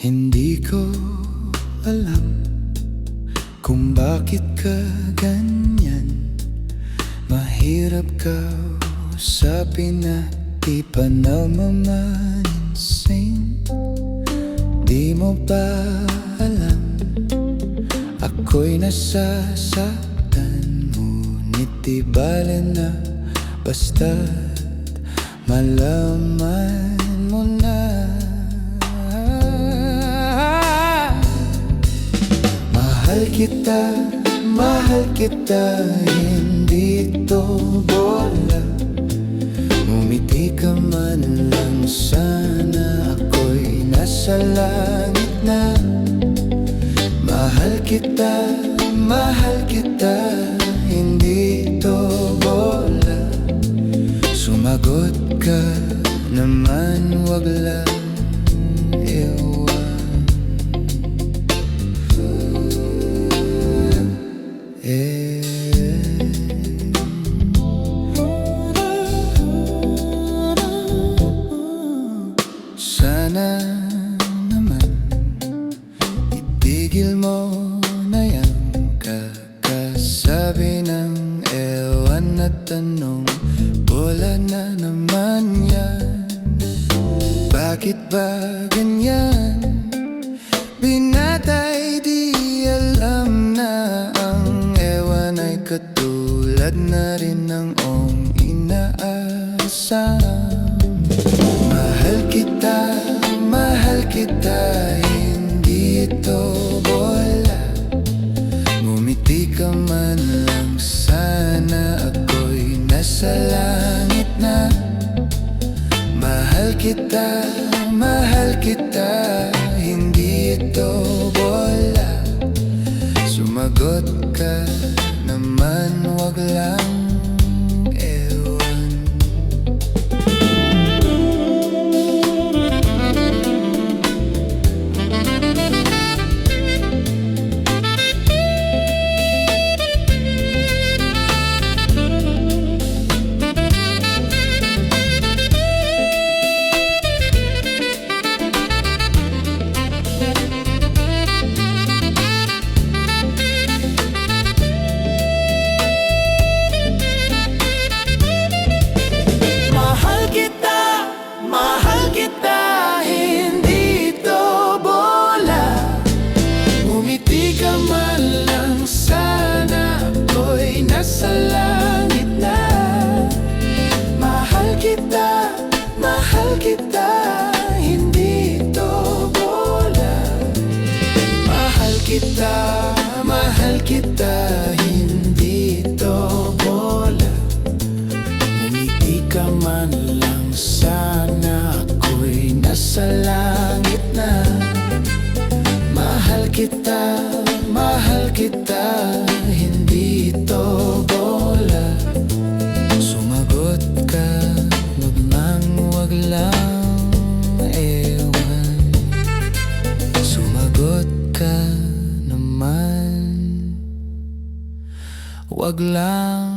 Hindi ko alam kung bakit ka ganyan. Mahirap ka usapin na di pa namamansin. Di mo ba alam ako'y nasasaktan? Ngunit di bale na basta't malaman mo na. Mahal kita, hindi ito bola. Ngumiti ka man lang, sana ako'y nasa langit na. Mahal kita, hindi ito bola. Sumagot ka naman, wag lang ewan. Sana naman itigil mo na yan kakasabi ng ewan na tanong. Bola na naman yan. Bakit ba ganyan? Binatay di alam na ang ewan ay katulad na rin ng inaasam. Mahal kita, hindi ito bola. Ngumiti ka man lang, sana ako'y nasa langit na. Mahal kita, hindi ito bola. Sumagot ka naman, wag lang ewan. Mahal kita, hindi ito bola. Ngumiti ka man lang, sana ako'y nasa langit na. Mahal kita, hindi ito bola. Mahal kita, hindi ito bola. Ngumiti ka man lang, sana ako'y nasa langit na. Mahal kita, hindi ito bola. Sumagot ka, wag lang ewan. Sumagot ka naman, wag lang